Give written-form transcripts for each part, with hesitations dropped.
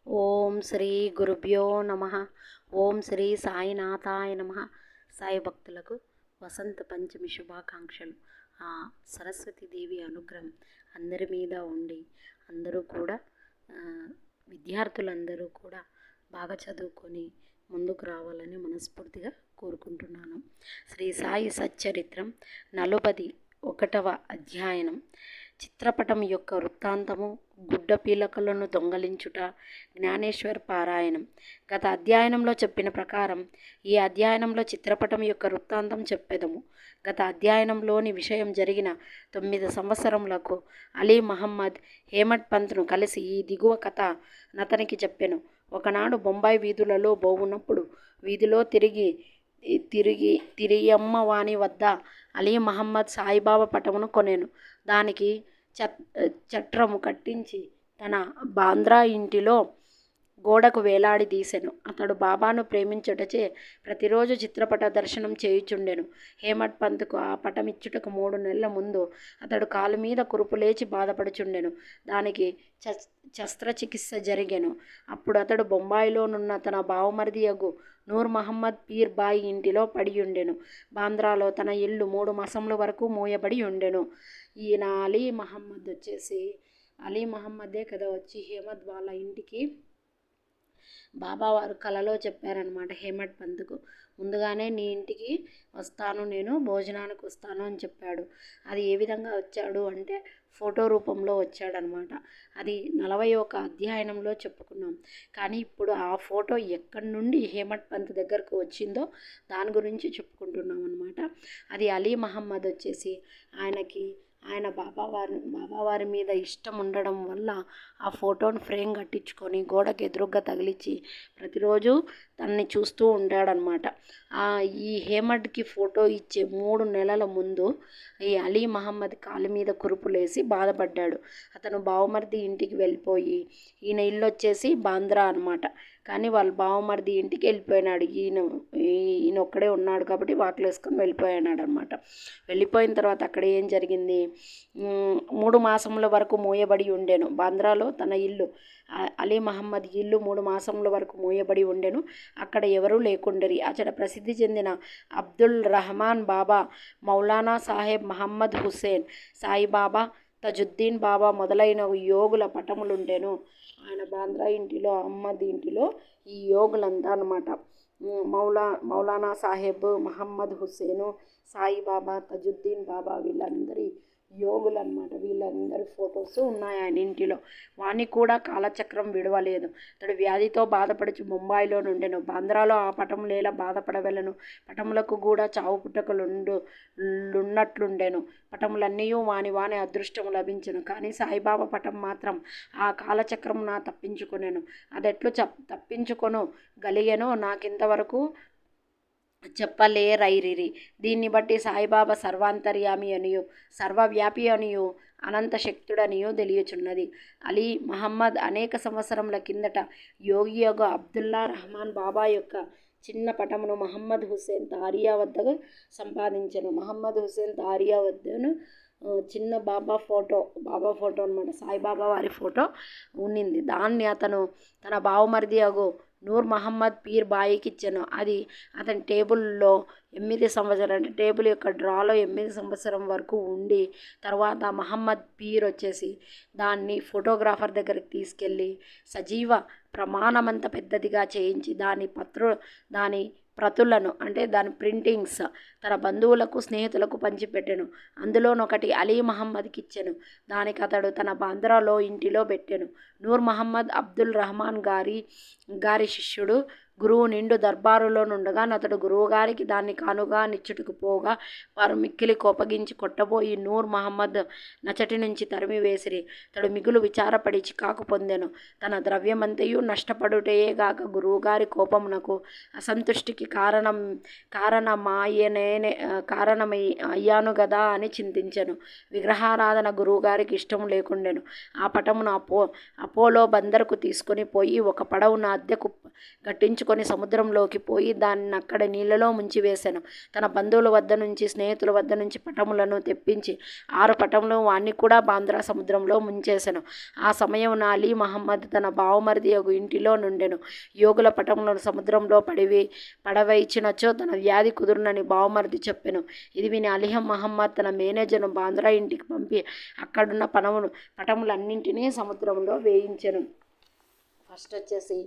ఓం శ్రీ గురుభ్యో నమ. ఓం శ్రీ సాయినాథాయ నమ. సాయి భక్తులకు వసంత పంచమి శుభాకాంక్షలు. ఆ సరస్వతీదేవి అనుగ్రహం అందరి మీద ఉండి అందరూ కూడా విద్యార్థులందరూ కూడా బాగా చదువుకొని ముందుకు రావాలని మనస్ఫూర్తిగా కోరుకుంటున్నాను. శ్రీ సాయి సచ్చరిత్రం 41వ అధ్యయనం. చిత్రపటం యొక్క వృత్తాంతము, గుడ్డ పీలకలను దొంగలించుట, జ్ఞానేశ్వర్ పారాయణం. గత అధ్యయనంలో చెప్పిన ప్రకారం ఈ అధ్యయనంలో చిత్రపటం యొక్క వృత్తాంతం చెప్పెదము. గత అధ్యయనంలోని విషయం జరిగిన 9 సంవత్సరములకు అలీ మహమ్మద్ హేమట్ పంత్ను కలిసి ఈ దిగువ కథ నతనికి చెప్పెను. ఒకనాడు బొంబాయి వీధులలో పోవునప్పుడు వీధిలో తిరియమ్మ వాణి వద్ద అలీ మహమ్మద్ సాయిబాబా పటమును కొనెను. దానికి చట్రము కట్టించి తన బాంద్రా ఇంటిలో గోడకు వేలాడి తీసెను. అతడు బాబాను ప్రేమించుటచే ప్రతిరోజు చిత్రపట దర్శనం చేయుచుండెను. హేమట్ పంత్కు ఆ పటమిచ్చుటకు 3 నెలల ముందు అతడు కాలు మీద కురుపు లేచి బాధపడుచుండెను. దానికి శస్త్రచికిత్స జరిగెను. అప్పుడు అతడు బొంబాయిలోనున్న తన బావమరిదియగు నూర్ మహమ్మద్ పీర్ బాయి ఇంటిలో పడియుండెను. బాంద్రాలో తన ఇల్లు 3 మాసముల వరకు మూయబడి ఉండెను. ఈయన అలీ మహమ్మదే కదా వచ్చి హేమత్ వాళ్ళ ఇంటికి బాబా వారు కలలో చెప్పారనమాట. హేమట్ పంత్కు ముందుగానే నీ ఇంటికి వస్తాను, నేను భోజనానికి వస్తాను అని చెప్పాడు. అది ఏ విధంగా వచ్చాడు అంటే ఫోటో రూపంలో వచ్చాడనమాట. అది 41 అధ్యయనంలో చెప్పుకున్నాం. కానీ ఇప్పుడు ఆ ఫోటో ఎక్కడి నుండి హేమట్ పంత్ దగ్గరకు వచ్చిందో దాని గురించి చెప్పుకుంటున్నాం అనమాట. అది అలీ మహమ్మద్ వచ్చేసి ఆయన బాబావారి మీద ఇష్టం ఉండడం వల్ల ఆ ఫోటోను ఫ్రేమ్ కట్టించుకొని గోడకు ఎదురుగ్గా తగిలించి ప్రతిరోజు తనని చూస్తూ ఉంటాడనమాట. ఈ హేమట్కి ఫోటో ఇచ్చే 3 నెలల ముందు ఈ అలీ మహమ్మద్ కాలు మీద కురుపులేసి బాధపడ్డాడు. అతను బావమరిది ఇంటికి వెళ్ళిపోయి, ఈయన ఇల్లు వచ్చేసి బాంద్రా అనమాట. కానీ వాళ్ళ బావమరిది ఇంటికి వెళ్ళిపోయినాడు. ఈయన ఒక్కడే ఉన్నాడు కాబట్టి వాకిలు వేసుకొని వెళ్ళిపోయాడు అనమాట. వెళ్ళిపోయిన తర్వాత అక్కడ ఏం జరిగింది, 3 మాసముల వరకు మూయబడి ఉండెను. బాంద్రాలో తన ఇల్లు అలీ మహమ్మద్ ఇల్లు 3 మాసముల వరకు మూయబడి ఉండెను. అక్కడ ఎవరూ లేకుండరి. అచట ప్రసిద్ధి చెందిన అబ్దుల్ రహమాన్ బాబా, మౌలానా సాహెబ్ మహమ్మద్ హుస్సేన్, సాయిబాబా, తజుద్దీన్ బాబా మొదలైన యోగుల పటములుండెను. ఆయన బాంద్రా ఇంటిలో, అహ్మద్ ఇంటిలో ఈ యోగులంతా అనమాట. మౌలానా సాహెబ్, మహమ్మద్ హుస్సేను, సాయిబాబా, తజుద్దీన్ బాబా వీళ్ళందరి యోగులు అనమాట. వీళ్ళందరి ఫొటోస్ ఉన్నాయి ఆయన ఇంటిలో. వాణ్ణి కూడా కాలచక్రం విడవలేదు. అతడు వ్యాధితో బాధపడుచు ముంబాయిలో నుండెను. బాంద్రాలో ఆ పటములేలా బాధపడవలను, పటములకు కూడా చావు పుట్టకలున్నట్లుండెను. పటములన్నీ వాని అదృష్టము లభించెను. కానీ సాయిబాబా పటం మాత్రం ఆ కాలచక్రమున తప్పించుకొనెను. అదెట్లు తప్పించుకొను గలిగెనో నాకింతవరకు చెప్పలేరైరిరి. దీన్ని బట్టి సాయిబాబా సర్వాంతర్యామి అనియు, సర్వవ్యాపి అనియు, అనంత శక్తుడనియో తెలియచున్నది. అలీ మహమ్మద్ అనేక సంవత్సరముల కిందట యోగియోగ అబ్దుల్లా రహమాన్ బాబా యొక్క చిన్న పటమును మహమ్మద్ హుస్సేన్ తారియా వద్దకు సంపాదించెను. మహమ్మద్ హుస్సేన్ తారియా వద్దను చిన్న బాబా ఫోటో అనమాట, సాయిబాబా వారి ఫోటో ఉన్నింది. దాన్ని అతను తన బావమరిది అగు నూర్ మహమ్మద్ పీర్ బాయికి ఇచ్చాను. అది అతని టేబుల్లో 8 సంవత్సరాలు, అంటే టేబుల్ యొక్క డ్రాలో 8 సంవత్సరం వరకు ఉండి, తర్వాత మహమ్మద్ పీర్ వచ్చేసి దాన్ని ఫోటోగ్రాఫర్ దగ్గరికి తీసుకెళ్ళి సజీవ ప్రమాణమంత పెద్దదిగా చేయించి దాని ప్రతులను, అంటే దాని ప్రింటింగ్స్ తన బంధువులకు, స్నేహితులకు పంచిపెట్టెను. అందులోనొకటి అలీ మహమ్మద్కి ఇచ్చెను. దానికి అతడు తన బాంద్రాలో ఇంటిలో పెట్టెను. నూర్ మహమ్మద్ అబ్దుల్ రహమాన్ గారి శిష్యుడు. గురువు నిండు దర్బారులో నుండగా అతడు గురువుగారికి దాన్ని కానుగా నిచ్చుటకు పోగా వారు మిక్కిలి కోపగించి కొట్టబోయి నూర్ మహమ్మద్ నచటి నుంచి తరిమి వేసిరి. అతడు మిగులు విచారపడి చికాకు పొందెను. తన ద్రవ్యమంతయు నష్టపడుటయేగాక గురువుగారి కోపమునకు, అసంతుష్టికి అయ్యాను గదా అని చింతించెను. విగ్రహారాధన గురువుగారికి ఇష్టం లేకుండెను. ఆ పటమును అపోలో బందరుకు తీసుకొని పోయి ఒక పడవున అద్దెకు కట్టించు తప్పించుకొని సముద్రంలోకి పోయి దాన్ని అక్కడ నీళ్ళలో ముంచివేశాను. తన బంధువుల వద్ద నుంచి స్నేహితుల వద్ద నుంచి పటములను తెప్పించి 6 పటములు వాణ్ణి కూడా బాంద్రా సముద్రంలో ముంచేశాను. ఆ సమయమున అలీ మహమ్మద్ తన బావమరిది ఇంటిలో నుండెను. యోగుల పటములను సముద్రంలో పడవేయించినచో తన వ్యాధి కుదురునని బావమరిది చెప్పెను. ఇది విని అలీ మహమ్మద్ తన మేనేజర్ను బాంద్రా ఇంటికి పంపి అక్కడున్న పటములన్నింటినీ సముద్రంలో వేయించెను. ఫస్ట్ వచ్చేసి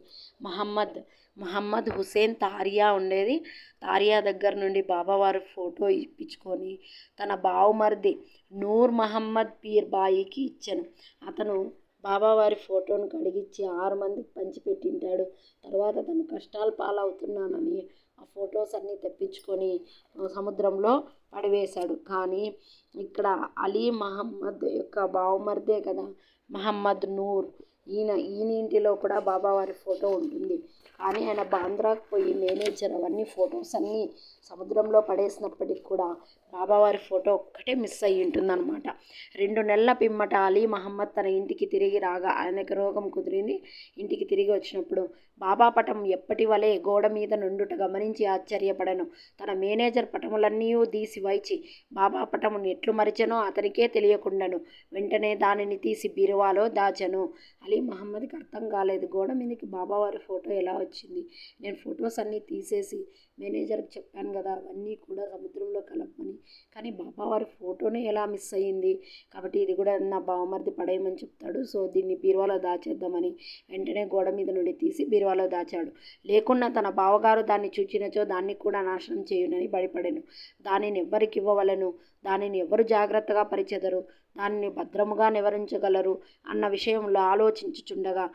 మహమ్మద్ హుసేన్ తారియా ఉండేది. తారియా దగ్గర నుండి బాబావారి ఫోటో ఇప్పించుకొని తన బావమరిది నూర్ మహమ్మద్ పీర్బాయికి ఇచ్చాను. అతను బాబావారి ఫోటోను కడిగిచ్చి 6 మందికి పంచిపెట్టింటాడు. తర్వాత తను కష్టాలు పాలవుతున్నానని ఆ ఫొటోస్ అన్నీ తెప్పించుకొని సముద్రంలో పడివేశాడు. కానీ ఇక్కడ అలీ మహమ్మద్ యొక్క బావమరిదే కదా మహమ్మద్ నూర్, ఈయన ఇంటిలో కూడా బాబావారి ఫోటో ఉంటుంది. కానీ ఆయన బాంద్రాకు పోయి మేనేజర్ అవన్నీ ఫొటోస్ అన్నీ సముద్రంలో పడేసినప్పటికి కూడా బాబావారి ఫోటో ఒక్కటే మిస్ అయ్యి ఉంటుందన్నమాట. 2 నెలల పిమ్మట అలీ మహమ్మద్ తన ఇంటికి తిరిగి రాగా ఆయనకు రోగం కుదిరింది. ఇంటికి తిరిగి వచ్చినప్పుడు బాబా పటం ఎప్పటి వలె గోడ మీద నుండుట గమనించి ఆశ్చర్యపడను. తన మేనేజర్ పటములన్నీ తీసి వైచి బాబా పటమును ఎట్లు మరిచెనో అతనికే తెలియకుండాను. వెంటనే దానిని తీసి బీరువాలో దాచెను. అలీ మహమ్మద్కి అర్థం కాలేదు, గోడ మీదకి బాబావారి ఫోటో ఎలా వచ్చింది. నేను ఫొటోస్ అన్నీ తీసేసి మేనేజర్కి చెప్పాను కదా అవన్నీ కూడా సముద్రంలో కలపమని, కానీ బాబావారి ఫోటోనే ఎలా మిస్ అయ్యింది. కాబట్టి ఇది కూడా నా బావమరిది పడేయమని చెప్తాడు. సో దీన్ని బీరువాలో దాచేద్దామని వెంటనే గోడ మీద నుండి తీసి బీరువాలో దాచాడు. లేకున్నా తన బావగారు దాన్ని చూచినచో దాన్ని కూడా నాశనం చేయునని భయపడెను. దానిని ఎవ్వరికి ఇవ్వవలను, దానిని ఎవరు జాగ్రత్తగా పరిచెదరు, దానిని భద్రముగా నివారించగలరు అన్న విషయంలో ఆలోచించుచుండగా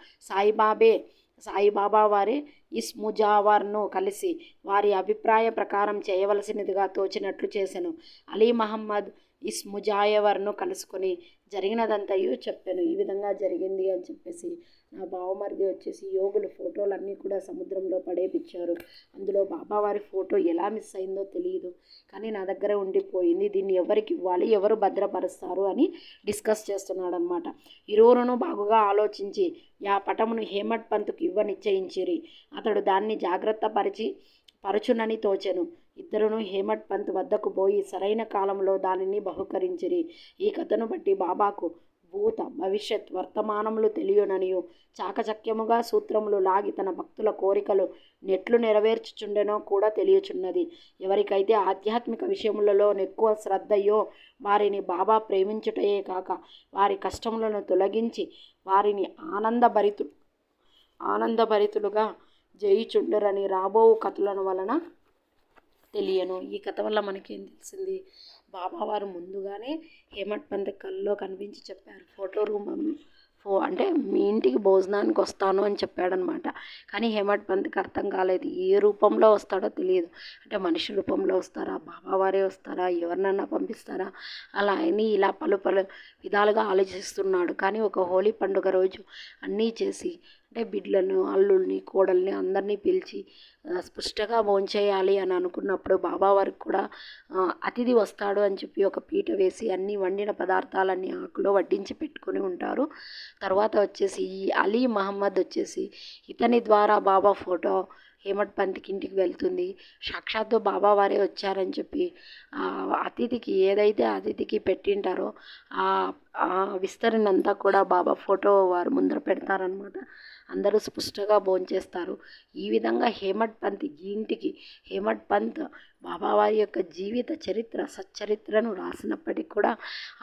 సాయిబాబా వారి ఇస్ముజావర్ను కలిసి వారి అభిప్రాయ ప్రకారం చేయవలసినదిగా తోచినట్లు చేశాను. అలీ మహమ్మద్ ఇస్ముజాయవర్ను కలుసుకొని జరిగినదంతయు చెప్పాను. ఈ విధంగా జరిగింది అని చెప్పేసి నా బావమరిది వచ్చేసి యోగుల ఫోటోలన్నీ కూడా సముద్రంలో పడేపించారు. అందులో బాబావారి ఫోటో ఎలా మిస్ అయిందో తెలియదు, కానీ నా దగ్గర ఉండిపోయింది. దీన్ని ఎవరికి ఇవ్వాలి, ఎవరు భద్రపరుస్తారు అని డిస్కస్ చేస్తున్నాడు అనమాట. ఇరువురును బాగుగా ఆలోచించి ఆ పటమును హేమట్ పంత్కు ఇవ్వ నిశ్చయించిరి. అతడు దాన్ని జాగ్రత్త పరచునని తోచెను. ఇద్దరును హేమట్ పంత్ వద్దకు పోయి సరైన కాలంలో దానిని బహుకరించిరి. ఈ కథను బట్టి బాబాకు భూత భవిష్యత్ వర్తమానములు తెలియననియు చాకచక్యముగా సూత్రములు లాగి తన భక్తుల కోరికలు నెట్లు నెరవేర్చుచుండెనో కూడా తెలియచున్నది. ఎవరికైతే ఆధ్యాత్మిక విషయములలో ఎక్కువ శ్రద్ధయో వారిని బాబా ప్రేమించుటయే కాక వారి కష్టములను తొలగించి వారిని ఆనందభరితులుగా జయిచుండరని రాబోవు కథలను వలన తెలియను. ఈ కథ వల్ల మనకేం తెలిసింది, బాబావారు ముందుగానే హేమట్ పంత్ కల్లో కనిపించి చెప్పారు, ఫోటో రూమ్ అంటే మీ ఇంటికి భోజనానికి వస్తాను అని చెప్పాడనమాట. కానీ హేమట్ పంత్కి అర్థం కాలేదు, ఏ రూపంలో వస్తాడో తెలియదు. అంటే మనిషి రూపంలో వస్తారా, బాబావారే వస్తారా, ఎవరినన్నా పంపిస్తారా, అలా అని ఇలా పలు విధాలుగా ఆలోచిస్తున్నాడు. కానీ ఒక హోలీ పండుగ రోజు అన్నీ చేసి అంటే బిడ్డలను, అల్లుల్ని, కోడల్ని అందరినీ పిలిచి స్పష్టంగా భోంచేయాలి అని అనుకున్నప్పుడు బాబావారికి కూడా అతిథి వస్తాడు అని చెప్పి ఒక పీట వేసి అన్ని వండిన పదార్థాలన్నీ ఆకులో వడ్డించి పెట్టుకొని ఉంటారు. తర్వాత వచ్చేసి ఈ అలీ మహమ్మద్ వచ్చేసి ఇతని ద్వారా బాబా ఫోటో హేమట్ పంత్కి ఇంటికి వెళ్తుంది. సాక్షాత్తు బాబావారే వచ్చారని చెప్పి అతిథికి ఏదైతే అతిథికి పెట్టింటారో ఆ విస్తరణంతా కూడా బాబా ఫోటో వారు ముందర పెడతారనమాట. అందరూ స్పష్టంగా భోంచేస్తారు. ఈ విధంగా హేమట్ పంత్ ఇంటికి హేమట్ పంత్ బాబావారి యొక్క జీవిత చరిత్ర సచ్చరిత్రను రాసినప్పటికీ కూడా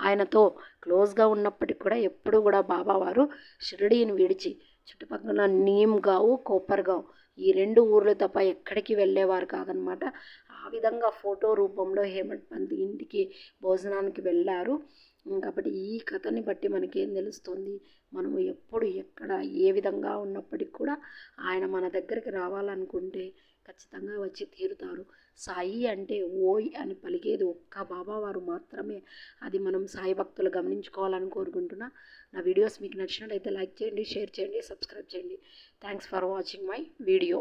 ఆయనతో క్లోజ్గా ఉన్నప్పటికీ కూడా ఎప్పుడూ కూడా బాబావారు షిరిడీని విడిచి చుట్టుపక్కల నీమ్గావ్, కోపర్గావ్ ఈ 2 ఊర్లు తప్ప ఎక్కడికి వెళ్ళేవారు కాదనమాట. ఆ విధంగా ఫోటో రూపంలో హేమట్ పంత్ ఇంటికి భోజనానికి వెళ్ళారు. కాబట్టి ఈ కథని బట్టి మనకేం తెలుస్తుంది, మనము ఎప్పుడు ఎక్కడ ఏ విధంగా ఉన్నప్పటికీ కూడా ఆయన మన దగ్గరికి రావాలనుకుంటే ఖచ్చితంగా వచ్చి తీరుతారు. సాయి అంటే ఓయ్ అని పలికేది ఒక్క బాబావారు మాత్రమే. అది మనం సాయి భక్తులు గమనించుకోవాలని కోరుకుంటున్నా. నా వీడియోస్ మీకు నచ్చినట్లయితే లైక్ చేయండి, షేర్ చేయండి, సబ్స్క్రైబ్ చేయండి. Thanks for watching my video.